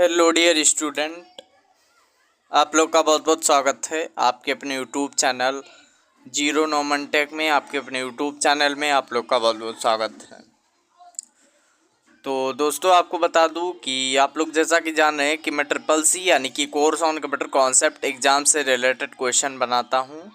Hello dear student, आप लोग का बहुत बहुत स्वागत है आपके अपने यूट्यूब चैनल जीरो नॉमन टेक में। आपके अपने यूट्यूब चैनल में आप लोग का बहुत बहुत स्वागत है। तो दोस्तों, आपको बता दूं कि आप लोग जैसा कि जान रहे हैं कि मैं ट्रिपल सी यानी कि course on computer concept exam से रिलेटेड क्वेश्चन बनाता हूं।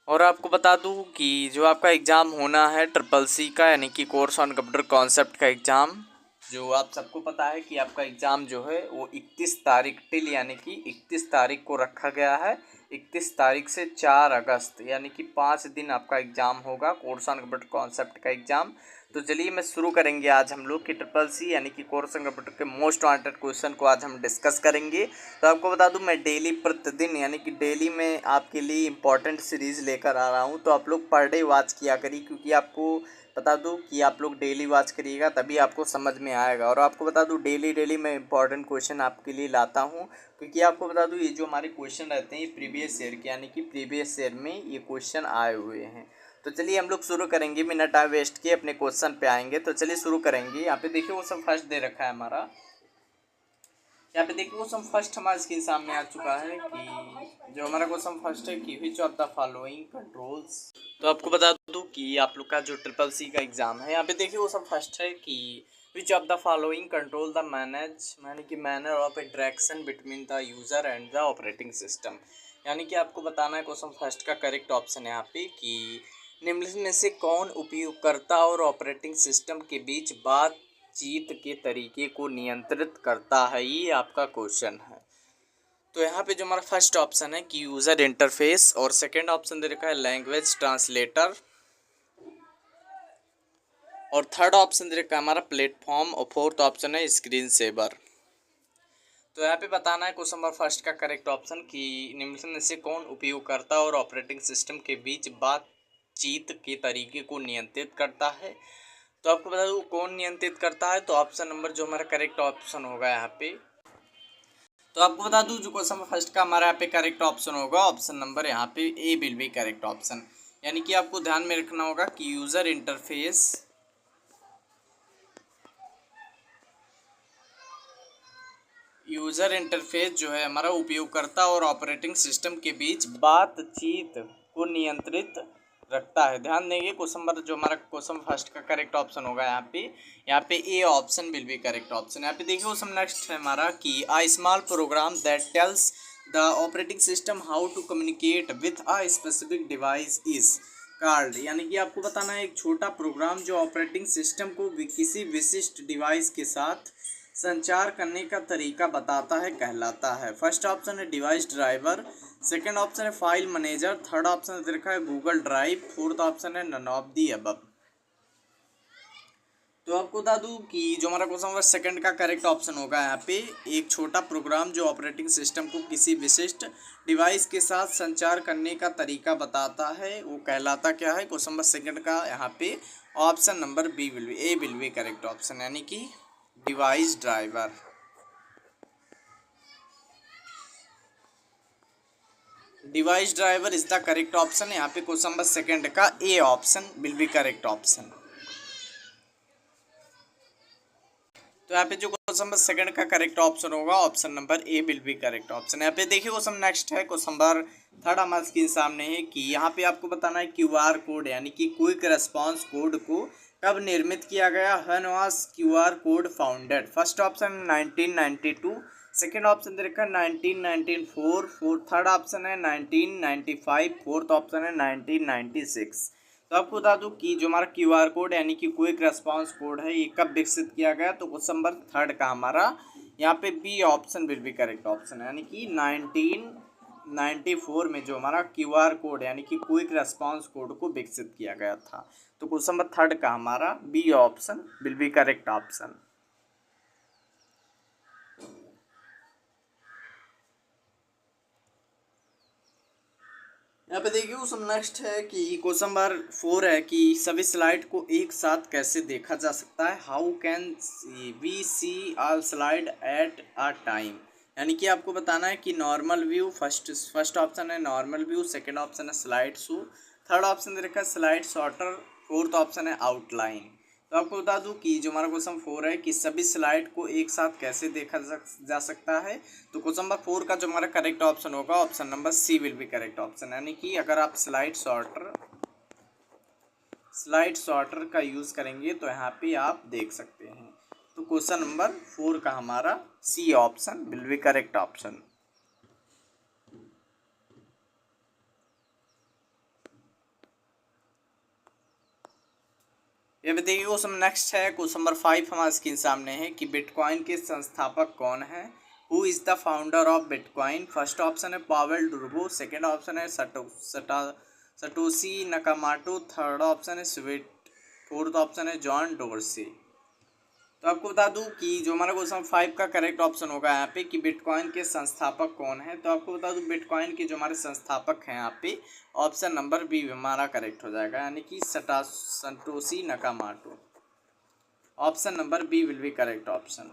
और आपको बता दूं कि जो आपका एग्ज़ाम होना है ट्रिपल सी का यानी कि कोर्स ऑन कंप्यूटर कॉन्सेप्ट का एग्ज़ाम, जो आप सबको पता है कि आपका एग्ज़ाम जो है वो 31 तारीख टिल यानी कि 31 तारीख को रखा गया है। 31 तारीख से 4 अगस्त यानी कि 5 दिन आपका एग्ज़ाम होगा, कोर्स ऑन कंप्यूटर कॉन्सेप्ट का एग्ज़ाम। तो चलिए मैं शुरू करेंगे आज हम लोग कि ट्रिपल सी यानी कि कोर्स ऑन कंप्यूटर के मोस्ट वांटेड क्वेश्चन को आज हम डिस्कस करेंगे। तो आपको बता दूं, मैं डेली प्रतिदिन यानी कि डेली में आपके लिए इंपॉर्टेंट सीरीज़ लेकर आ रहा हूं। तो आप लोग पर डे वॉच किया करिए, क्योंकि आपको बता दूं कि आप लोग डेली वॉच करिएगा तभी आपको समझ में आएगा। और आपको बता दूं डेली मैं इंपॉर्टेंट क्वेश्चन आपके लिए लाता हूं, क्योंकि आपको बता दूं ये जो हमारे क्वेश्चन रहते हैं ये प्रीवियस ईयर के यानी कि प्रीवियस ईयर में ये क्वेश्चन आए हुए हैं। तो चलिए हम लोग शुरू करेंगे, बिना टाइम वेस्ट किए अपने क्वेश्चन पे आएंगे। तो चलिए शुरू करेंगे। यहाँ पे देखिए वो सब फर्स्ट दे रखा है हमारा। यहाँ पे देखिए क्वेश्चन फर्स्ट हमारे स्क्रीन सामने आ चुका है कि जो हमारा क्वेश्चन फर्स्ट है कि which of the following controls. तो आपको बता दूं कि आप लोग का जो ट्रिपल सी का एग्जाम है, यहाँ पे देखिए वो सब फर्स्ट है कि which of the following control the manner of interaction between the user and the operating system. यानी कि आपको बताना है क्वेश्चन फर्स्ट का करेक्ट ऑप्शन है यहाँ पे कि निम्नलिखित में से कौन उपयोगकर्ता और ऑपरेटिंग सिस्टम के बीच बातचीत के तरीके को नियंत्रित करता है। ये आपका क्वेश्चन है। तो यहाँ पे जो हमारा फर्स्ट ऑप्शन है कि यूज़र इंटरफेस, और सेकंड ऑप्शन दे रखा है लैंग्वेज ट्रांसलेटर, और थर्ड ऑप्शन दे रखा है हमारा प्लेटफॉर्म, और फोर्थ ऑप्शन है स्क्रीन सेवर। तो यहाँ पे बताना है क्वेश्चन नंबर फर्स्ट का करेक्ट ऑप्शन कि निम्नलिखित में से कौन उपयोगकर्ता और ऑपरेटिंग सिस्टम के बीच बातचीत के तरीके को नियंत्रित करता है। तो आपको बता दूँ कौन नियंत्रित करता है, तो ऑप्शन नंबर जो हमारा करेक्ट ऑप्शन होगा यहाँ पे। तो आपको बता दूं जो क्वेश्चन फर्स्ट का हमारा यहाँ पे करेक्ट ऑप्शन होगा, ऑप्शन नंबर यहाँ पे ए विल बी करेक्ट ऑप्शन। यानी कि आपको ध्यान में रखना होगा कि यूज़र इंटरफेस जो है हमारा उपयोगकर्ता और ऑपरेटिंग सिस्टम के बीच बातचीत को नियंत्रित रखता है। ध्यान देंगे क्वेश्चन नंबर जो हमारा क्वेश्चन फर्स्ट का करेक्ट ऑप्शन होगा यहाँ पे A option will be correct option. यहाँ पे देखिए क्वेश्चन नेक्स्ट है हमारा कि a small program that tells the operating system how to communicate with a specific device is card. यानी कि आपको बताना है एक छोटा प्रोग्राम जो ऑपरेटिंग सिस्टम को किसी विशिष्ट डिवाइस के साथ संचार करने का तरीका बताता है कहलाता है। फर्स्ट ऑप्शन है डिवाइस ड्राइवर, सेकंड ऑप्शन है फाइल मैनेजर, थर्ड ऑप्शन दे रखा है गूगल ड्राइव, फोर्थ ऑप्शन है नन ऑफ दी अबव। तो आपको बता दूं कि जो हमारा क्वेश्चन नंबर सेकंड का करेक्ट ऑप्शन होगा यहाँ पे एक छोटा प्रोग्राम जो ऑपरेटिंग सिस्टम को किसी विशिष्ट डिवाइस के साथ संचार करने का तरीका बताता है वो कहलाता क्या है। क्वेश्चन नंबर सेकंड का यहाँ पे option number A will be correct option, यानी कि device driver. Device driver is the correct option. यहाँ पे क्वेश्चन नंबर सेकंड का A option will be correct option. तो यहाँ पे जो क्वेश्चन नंबर सेकंड का करेक्ट ऑप्शन होगा option number A will be correct option. यहाँ पे देखिए क्वेश्चन नेक्स्ट है क्वेश्चन नंबर थर्ड हमारे स्क्रीन सामने है कि यहाँ पे आपको बताना है क्यूआर कोड यानी कि क्विक रेस्पॉन्स कोड को कब निर्मित किया गया। When was QR code founded. First option 1992, second option दे रखा है 1994, थर्ड ऑप्शन है 1995, फोर्थ ऑप्शन है 1996। तो आपको बता दूं कि जो हमारा क्यूआर कोड यानी कि क्विक रेस्पॉन्स कोड है ये कब विकसित किया गया। तो क्वेश्चन नंबर थर्ड का हमारा यहाँ पे B option will be correct option, यानी कि 1994 में जो हमारा क्यूआर कोड यानी कि क्विक रेस्पॉन्स कोड को विकसित किया गया था। तो क्वेश्चन नंबर थर्ड का हमारा B option will be correct option. यहाँ पे देखिए क्वेश्चन नेक्स्ट है कि क्वेश्चन नंबर 4 है कि सभी स्लाइड को एक साथ कैसे देखा जा सकता है। How can we see all slide at a time. यानी कि आपको बताना है कि नॉर्मल व्यू, फर्स्ट ऑप्शन है नॉर्मल व्यू, सेकंड ऑप्शन है स्लाइड शो, थर्ड ऑप्शन दे रखा है स्लाइड शॉर्टर, फोर्थ ऑप्शन है आउटलाइन। तो आपको बता दूं कि जो हमारा क्वेश्चन 4 है कि सभी स्लाइड को एक साथ कैसे देखा जा सकता है। तो क्वेश्चन नंबर 4 का जो हमारा करेक्ट ऑप्शन होगा option number C will be correct option, यानी कि अगर आप स्लाइड सॉर्टर का यूज़ करेंगे तो यहाँ पे आप देख सकते हैं। तो क्वेश्चन नंबर 4 का हमारा C option will be correct option. ये बताइए क्वेश्चन नेक्स्ट है, क्वेश्चन नंबर 5 हमारे स्क्रीन सामने है कि बिटकॉइन के संस्थापक कौन है। Who is the founder of bitcoin. First option है पावेल डुर्बो, सेकेंड ऑप्शन है सटोशी नकामाटो, थर्ड ऑप्शन है स्वीट, फोर्थ ऑप्शन है जॉन डोरसी। तो आपको बता दूं कि जो हमारा क्वेश्चन 5 का करेक्ट ऑप्शन होगा यहाँ पे कि बिटकॉइन के संस्थापक कौन है। तो आपको बता दूं बिटकॉइन के जो हमारे संस्थापक हैं यहाँ पे ऑप्शन नंबर बी हमारा करेक्ट हो जाएगा, यानी कि Satoshi Nakamoto. Option number B will be correct option.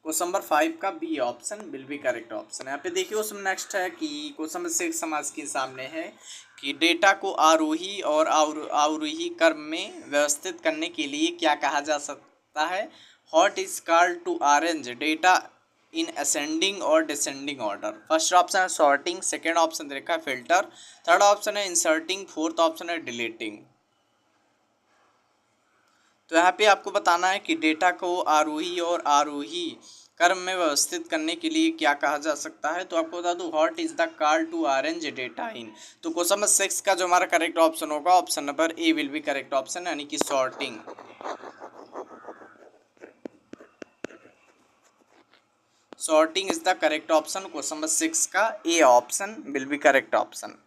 Question number 5 का B option will be correct option. यहाँ पे देखिए क्वेश्चन नेक्स्ट है कि क्वेश्चन नंबर 6 हमारे के सामने है कि डेटा को आरोही और अवरोही क्रम में व्यवस्थित करने के लिए क्या कहा जा सकता है। What is called to arrange data in ascending और डिसेंडिंग ऑर्डर। फर्स्ट ऑप्शन है सॉर्टिंग, सेकेंड ऑप्शन दे रखा है फिल्टर, थर्ड ऑप्शन है इंसर्टिंग, फोर्थ ऑप्शन है डिलीटिंग। तो यहाँ पे आपको बताना है कि डेटा को आरोही और आरोही क्रम में व्यवस्थित करने के लिए क्या कहा जा सकता है। तो आपको बता दूं what is the call to arrange data in. तो क्वेश्चन नंबर 6 का जो हमारा करेक्ट ऑप्शन होगा option number A will be correct option, यानी कि sorting. Sorting is the correct option. Question number 6 का A option will be correct option.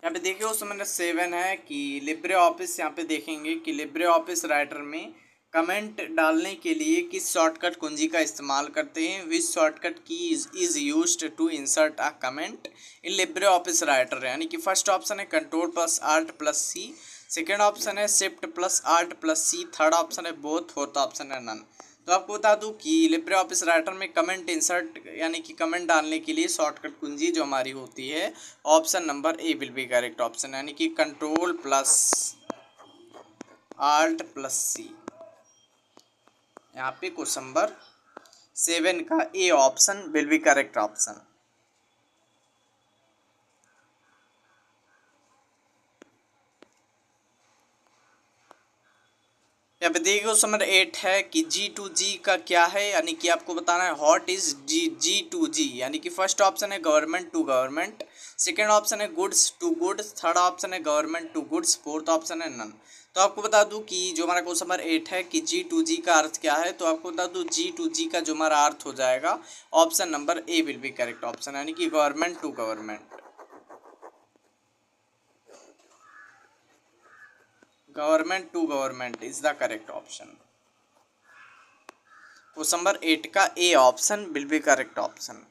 यहाँ पे देखिए क्वेश्चन नंबर 7 है कि लिब्रे ऑफिस, यहाँ पे देखेंगे कि लिब्रे ऑफिस राइटर में कमेंट डालने के लिए किस शॉर्टकट कुंजी का इस्तेमाल करते हैं। Which shortcut key is used to insert a comment in Libre Office Writer, यानी कि फर्स्ट ऑप्शन है control plus alt plus C, second option है shift plus alt plus C, third option है बोथ, फोर्थ ऑप्शन है none. तो आपको बता दूं कि लिब्रे ऑफिस राइटर में कमेंट इंसर्ट यानी कि कमेंट डालने के लिए शॉर्टकट कुंजी जो हमारी होती है option number A will be correct option, यानी कि कंट्रोल प्लस आल्ट प्लस सी। यहाँ पे क्वेश्चन नंबर 7 का A option will be correct option. यहाँ पे देखिए क्वेश्चन नंबर 8 है कि G2G का क्या है, यानी कि आपको बताना है व्हाट इज G2G, यानी कि फर्स्ट ऑप्शन है government to government, second option है goods to goods, third option है government to goods, fourth option है नन। तो आपको बता दूं कि जो हमारा क्वेश्चन नंबर 8 है कि G2G का अर्थ क्या है। तो आपको बता दूं G2G का जो हमारा अर्थ हो जाएगा option number A will be correct option, यानी कि government to government. Government to government is the correct option. Question number 8 का A option will be correct option.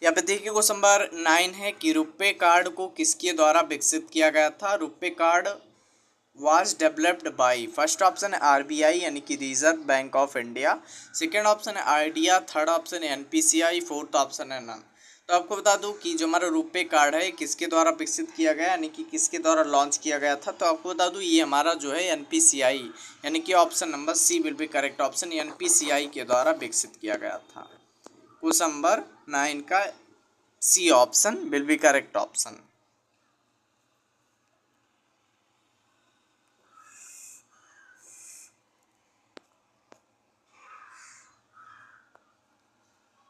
यहाँ पे देखिए क्वेश्चन नंबर 9 है कि रुपे कार्ड को किसके द्वारा विकसित किया गया था। RuPay card was developed by, first option है आरबीआई यानी कि reserve bank of India, second option है आइडिया, थर्ड ऑप्शन है एनपीसीआई, फोर्थ ऑप्शन है नन। तो आपको बता दूं कि जो हमारा रुपे कार्ड है किसके द्वारा विकसित किया गया, यानी कि किसके द्वारा लॉन्च किया गया था। तो आपको बता दूं ये हमारा जो है एनपीसीआई, यानी कि option number C will be correct option, NPCI के द्वारा विकसित किया गया था। क्वेश्चन नंबर 9 का C option will be correct option.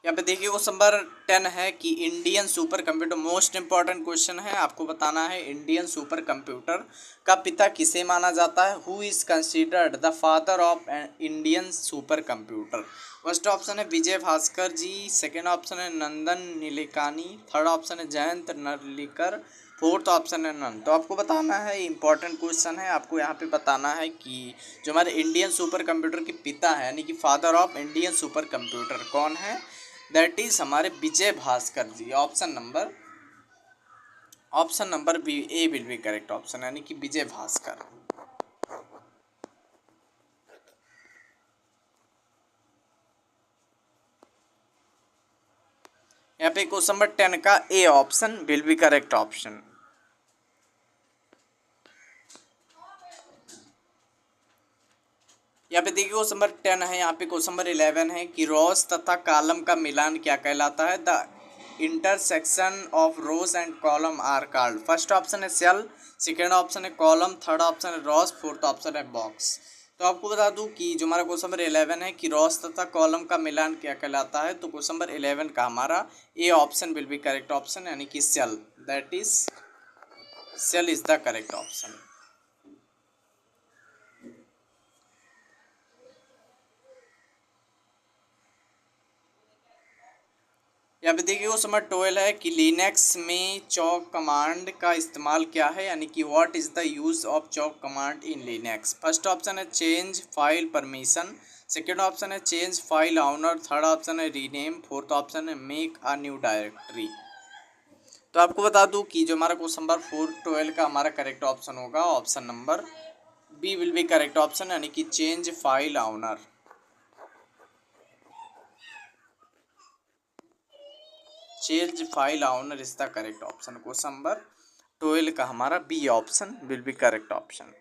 यहाँ पे देखिए क्वेश्चन नंबर 10 है कि Indian super computer, most important question है, आपको बताना है इंडियन सुपर कंप्यूटर का पिता किसे माना जाता है। Who is considered the father of Indian super computer. First option है विजय भास्कर जी, सेकेंड ऑप्शन है नंदन नीलेकानी, थर्ड ऑप्शन है जयंत नरलिकर, फोर्थ ऑप्शन है नन। तो आपको बताना है इंपॉर्टेंट क्वेश्चन है, आपको यहाँ पे बताना है कि जो हमारे इंडियन सुपर कंप्यूटर के पिता है यानी कि father of Indian super computer कौन है। दैट इज हमारे Vijay Bhaskar ji. Option number B A will be correct option, यानी कि विजय भास्कर। यहाँ पे क्वेश्चन नंबर 10 का A option will be correct option. यहाँ पे देखिए क्वेश्चन नंबर 10 है, यहाँ पे क्वेश्चन नंबर 11 है कि रोज तथा कॉलम का मिलान क्या कहलाता है। The intersection of rows and column are called. First option है सेल, सेकेंड ऑप्शन है कॉलम, थर्ड ऑप्शन है रोज, फोर्थ ऑप्शन है बॉक्स। तो आपको बता दूं कि जो हमारा क्वेश्चन नंबर 11 है कि रोज तथा कॉलम का मिलान क्या कहलाता है, तो क्वेश्चन नंबर 11 का हमारा A option will be correct option, यानी कि cell, that is cell is the correct option. यहाँ पे देखिए वो समझ 12 है कि लिनक्स में चॉक कमांड का इस्तेमाल क्या है, यानी कि what is the use of chown command in Linux. First option है change file permission, second option है change file owner, third option है रीनेम, फोर्थ ऑप्शन है मेक अ न्यू डायरेक्टरी। तो आपको बता दूं कि जो हमारा क्वेश्चन नंबर 412 का हमारा करेक्ट ऑप्शन होगा option number B will be correct option, यानी कि change file owner. Change file owner is the correct option. Question number 12 का हमारा B option will be correct option.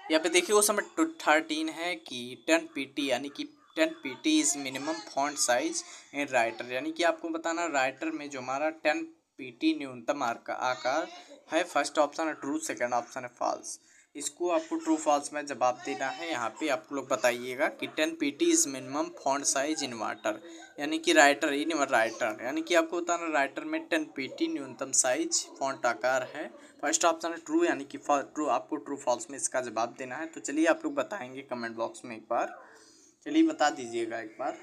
यहाँ पे देखिए क्वेश्चन नंबर 13 है कि 10 पीटी, यानी कि 10 PT is minimum font size in writer, यानी कि आपको बताना राइटर में जो हमारा 10 पीटी न्यूनतम आकार है। फर्स्ट ऑप्शन है ट्रू, सेकंड ऑप्शन है फॉल्स। इसको आपको ट्रू फॉल्स में जवाब देना है। यहाँ पे आप लोग बताइएगा कि 10 PT is minimum font size in water, यानी कि राइटर इन राइटर, यानी कि आपको बताना राइटर में 10 पीटी न्यूनतम साइज फॉन्ट आकार है। फर्स्ट ऑप्शन है ट्रू, यानी कि ट्रू, आपको ट्रू फॉल्स में इसका जवाब देना है। तो चलिए आप लोग बताएंगे कमेंट बॉक्स में एक बार, चलिए बता दीजिएगा एक बार।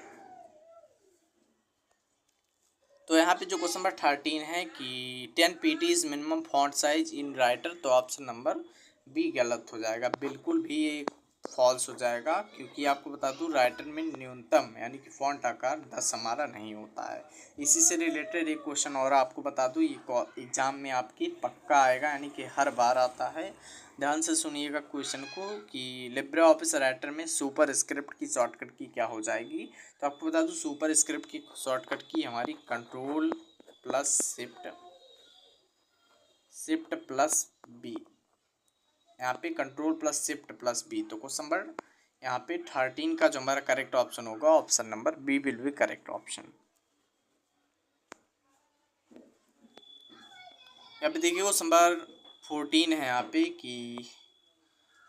तो यहाँ पे जो क्वेश्चन नंबर 13 है कि 10 PT is minimum font size in writer, तो ऑप्शन नंबर बी गलत हो जाएगा, बिल्कुल भी फॉल्स हो जाएगा, क्योंकि आपको बता दूं राइटर में न्यूनतम यानी कि फॉन्ट आकार 10 हमारा नहीं होता है। इसी से रिलेटेड एक क्वेश्चन और आपको बता दूं, ये एग्जाम में आपकी पक्का आएगा, यानी कि हर बार आता है। ध्यान से सुनिएगा क्वेश्चन को कि लिब्रे ऑफिस राइटर में सुपर स्क्रिप्ट की शॉर्टकट की क्या हो जाएगी। तो आपको बता दूं सुपर स्क्रिप्ट की शॉर्टकट की हमारी control plus shift plus B, यहाँ पे control plus shift plus B. तो क्वेश्चन नंबर यहाँ पे 13 का जो हमारा करेक्ट ऑप्शन होगा option number B will be correct option. यहाँ पे देखिए क्वेश्चन नंबर 14 है यहाँ पे कि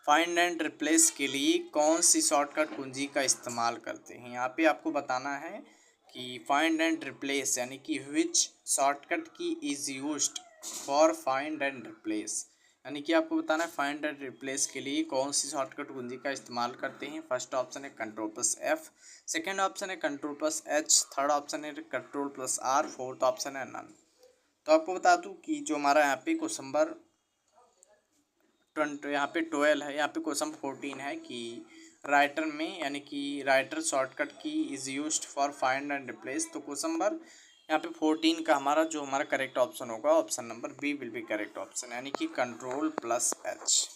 फाइंड एंड रिप्लेस के लिए कौन सी शॉर्टकट कुंजी का इस्तेमाल करते हैं। यहाँ पे आपको बताना है कि फाइंड एंड रिप्लेस, यानी कि विच shortcut key is used for find and replace, यानी कि आपको बताना है फाइंड एंड रिप्लेस के लिए कौन सी शॉर्टकट कुंजी का इस्तेमाल करते हैं। फर्स्ट ऑप्शन है control plus F, second option है control plus H, third option है control plus R, fourth option है नन। तो आपको बता दूं कि जो हमारा यहाँ पे क्वेश्चन नंबर 20 यहाँ पे 12 है, यहाँ पे क्वेश्चन 14 है कि राइटर में, यानी कि writer shortcut key is used for find and replace. तो क्वेश्चन नंबर यहाँ पे 14 का हमारा जो हमारा करेक्ट ऑप्शन होगा option number B will be correct option, यानी कि control plus H.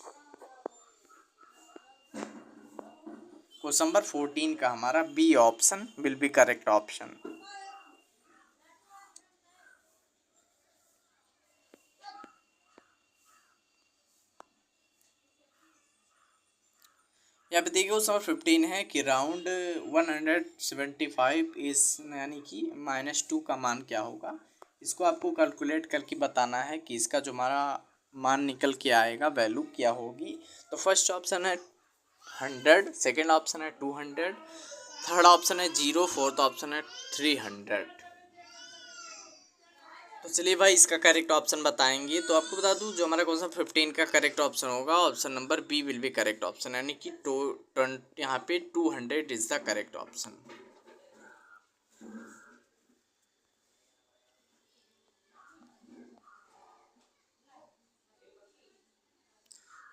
Question number 14 का हमारा B option will be correct option. यहाँ पे देखिए वो नंबर 15 है कि राउंड 175 इस, यानी कि -2 का मान क्या होगा। इसको आपको कैलकुलेट करके बताना है कि इसका जो हमारा मान निकल के आएगा वैल्यू क्या होगी। तो फर्स्ट ऑप्शन है 100, सेकेंड ऑप्शन है 200, थर्ड ऑप्शन है 0, फोर्थ ऑप्शन है 300। तो चलिए भाई इसका करेक्ट ऑप्शन बताएंगे। तो आपको बता दूं जो हमारा क्वेश्चन 15 का करेक्ट ऑप्शन होगा option number B will be correct option, यानी कि यहाँ पे 200 इज द करेक्ट ऑप्शन।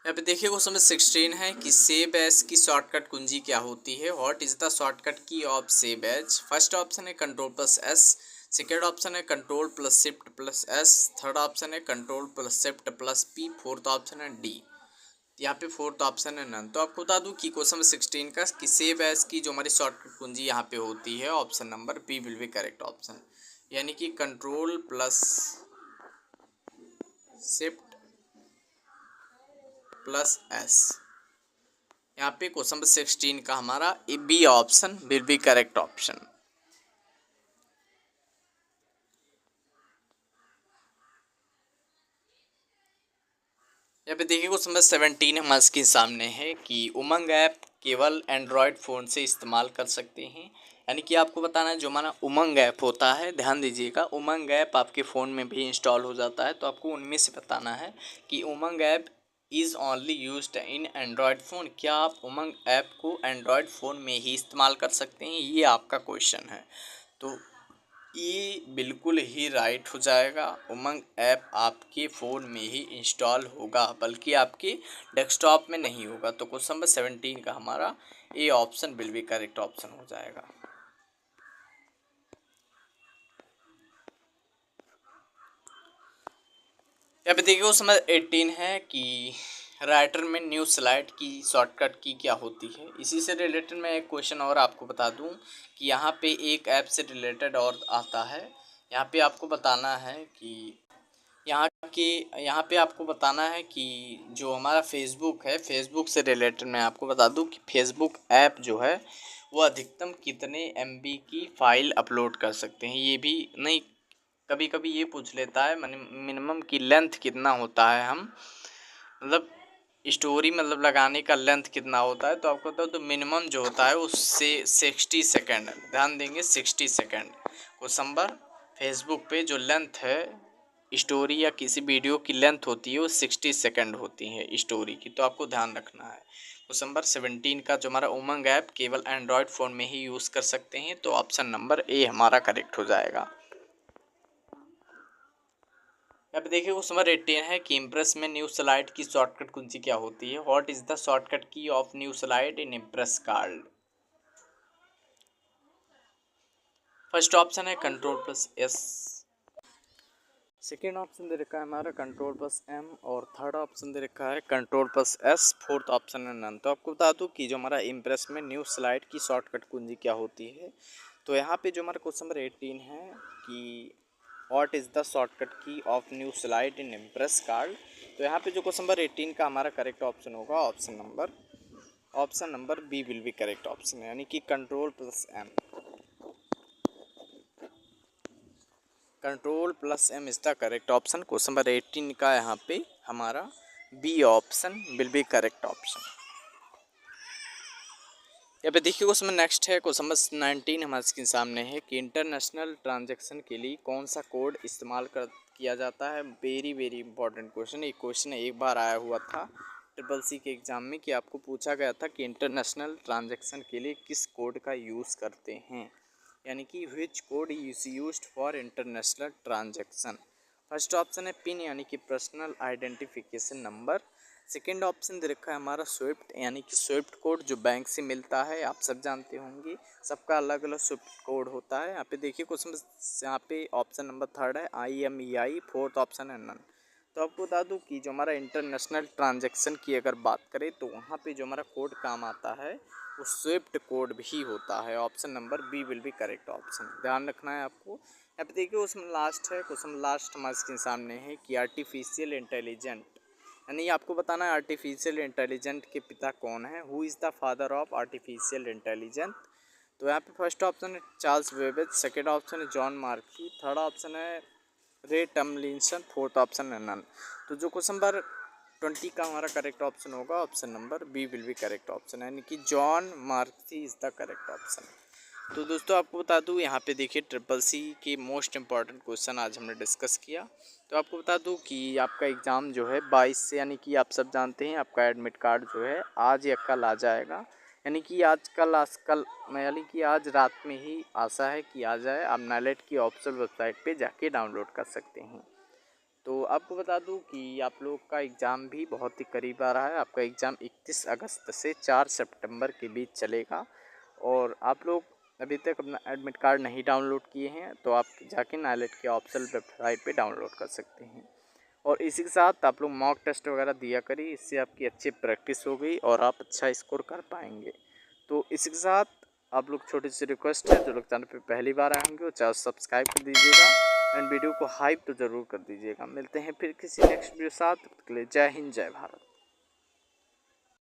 यहाँ पे देखिए क्वेश्चन नंबर 16 है कि सेव एज की शॉर्टकट कुंजी क्या होती है। What is the shortcut key of save as. First option है control plus S, second option है control plus shift plus S, third option है control plus shift plus P, fourth option है D. यहाँ पे फोर्थ ऑप्शन है none. तो आपको बता दूं कि क्वेश्चन नंबर 16 का कि सेव एज की जो हमारी शॉर्टकट कुंजी यहाँ पे होती है option number B will be correct option, यानी कि control plus shift plus S. यहाँ पे क्वेश्चन नंबर 16 का हमारा B option will be correct option. यहाँ पे देखिए क्वेश्चन नंबर 17 हमारे स्क्रीन सामने है कि उमंग ऐप केवल एंड्रॉयड फ़ोन से इस्तेमाल कर सकते हैं, यानी कि आपको बताना है जो हमारा उमंग ऐप होता है, ध्यान दीजिएगा उमंग ऐप आपके फ़ोन में भी इंस्टॉल हो जाता है, तो आपको उनमें से बताना है कि Umang app is only used in Android phone, क्या आप उमंग ऐप को एंड्रॉयड फ़ोन में ही इस्तेमाल कर सकते हैं, ये आपका क्वेश्चन है। तो ये बिल्कुल ही राइट हो जाएगा। उमंग ऐप आपके फ़ोन में ही इंस्टॉल होगा, बल्कि आपके डेस्कटॉप में नहीं होगा। तो क्वेश्चन नंबर 17 का हमारा A option will be correct option हो जाएगा। यहाँ पे देखिए क्वेश्चन नंबर 18 है कि राइटर में न्यू स्लाइड की शॉर्टकट की क्या होती है। इसी से रिलेटेड मैं एक क्वेश्चन और आपको बता दूं कि यहाँ पे एक ऐप से रिलेटेड और आता है। यहाँ पे आपको बताना है कि यहाँ के यहाँ पे आपको बताना है कि जो हमारा फेसबुक है, फेसबुक से रिलेटेड मैं आपको बता दूं कि फेसबुक ऐप जो है वो अधिकतम कितने MB की फ़ाइल अपलोड कर सकते हैं। ये भी नहीं, कभी कभी ये पूछ लेता है मिनिमम की लेंथ कितना होता है, हम मतलब स्टोरी मतलब लगाने का लेंथ कितना होता है। तो आपको बताओ तो मिनिमम जो होता है उससे 60 सेकेंड, ध्यान देंगे 60 सेकेंड। क्वेश्चन नंबर फेसबुक पे जो लेंथ है स्टोरी या किसी वीडियो की लेंथ होती है वो 60 सेकेंड होती है स्टोरी की, तो आपको ध्यान रखना है। क्वेश्चन नंबर 17 का जो हमारा उमंग ऐप केवल एंड्रॉयड फ़ोन में ही यूज़ कर सकते हैं, तो ऑप्शन नंबर ए हमारा करेक्ट हो जाएगा। यहाँ पे देखिए क्वेश्चन नंबर 18 है कि इम्प्रेस में न्यू स्लाइड की शॉर्टकट कुंजी क्या होती है। What is the shortcut key of new slide in Impress card. First option है control plus S, second option दे रखा है हमारा कंट्रोल प्लस एम, और थर्ड ऑप्शन दे रखा है control plus S, fourth option है नन। तो आपको बता दूं कि जो हमारा इम्प्रेस में न्यू स्लाइड की शॉर्टकट कुंजी क्या होती है। तो यहाँ पे जो हमारा क्वेश्चन नंबर 18 है कि what is the shortcut key of new slide in Impress card. तो यहाँ पे जो क्वेश्चन नंबर 18 का हमारा करेक्ट ऑप्शन होगा option number B will be correct option, यानी कि control plus M. Control plus M is the correct option. Question number 18 का यहाँ पे हमारा B option will be correct option. यहाँ पे देखिए क्वेश्चन नेक्स्ट है क्वेश्चन नंबर 19 हमारे स्क्रीन सामने है कि इंटरनेशनल ट्रांजैक्शन के लिए कौन सा कोड इस्तेमाल किया जाता है। Very very important question. एक क्वेश्चन एक बार आया हुआ था ट्रिपल सी के एग्ज़ाम में कि आपको पूछा गया था कि इंटरनेशनल ट्रांजैक्शन के लिए किस कोड का यूज़ करते हैं, यानी कि which code is used for international transaction. First option है पिन, यानी कि personal identification number. Second option दे रखा है हमारा स्विफ्ट, यानी कि स्विफ्ट कोड जो बैंक से मिलता है, आप सब जानते होंगे सबका अलग अलग स्विफ्ट कोड होता है। यहाँ पे देखिए क्वेश्चन यहाँ पे ऑप्शन नंबर थर्ड है IMEI, फोर्थ ऑप्शन है नन। तो आपको बता दूं कि जो हमारा इंटरनेशनल ट्रांजैक्शन की अगर बात करें तो वहाँ पे जो हमारा कोड काम आता है वो स्विफ्ट कोड भी होता है। Option number B will be correct option, ध्यान रखना है आपको। यहाँ पे देखिए उसमें लास्ट है क्वेश्चन, लास्ट हमारे स्क्रीन सामने है कि आर्टिफिशियल इंटेलिजेंट, यानी आपको बताना है आर्टिफिशियल इंटेलिजेंट के पिता कौन है। Who is the father of artificial intelligent. तो यहाँ पे फर्स्ट ऑप्शन है चार्ल्स बेबेज, सेकेंड ऑप्शन है जॉन मार्की, थर्ड ऑप्शन है रे टमलिंसन, फोर्थ ऑप्शन है नन। तो जो क्वेश्चन नंबर 20 का हमारा करेक्ट ऑप्शन होगा option number B will be correct option, यानी कि John Markey is the correct option. तो दोस्तों आपको बता दूं यहाँ पे देखिए ट्रिपल सी के मोस्ट इंपॉर्टेंट क्वेश्चन आज हमने डिस्कस किया। तो आपको बता दूं कि आपका एग्ज़ाम जो है 22 से, यानी कि आप सब जानते हैं आपका एडमिट कार्ड जो है आज या कल आ जाएगा, यानी कि आज कल यानी कि आज रात में ही आशा है कि आ जाए। आप नाइलेट की ऑफिशियल वेबसाइट पे जाके डाउनलोड कर सकते हैं। तो आपको बता दूं कि आप लोग का एग्ज़ाम भी बहुत ही करीब आ रहा है। आपका एग्ज़ाम 31 अगस्त से 4 सितंबर के बीच चलेगा, और आप लोग अभी तक अपना एडमिट कार्ड नहीं डाउनलोड किए हैं तो आप जाके नाइलेट के ऑफिशियल वेबसाइट पे डाउनलोड कर सकते हैं। और इसी के साथ आप लोग मॉक टेस्ट वगैरह दिया करिए, इससे आपकी अच्छी प्रैक्टिस हो गई और आप अच्छा स्कोर कर पाएंगे। तो इसी के साथ आप लोग छोटी सी रिक्वेस्ट है, जो लोग चैनल पे पहली बार आए होंगे वो चैनल सब्सक्राइब कर दीजिएगा एंड वीडियो को हाइप तो ज़रूर कर दीजिएगा। मिलते हैं फिर किसी नेक्स्ट वीडियो साथ, तब तक के लिए जय हिंद जय भारत।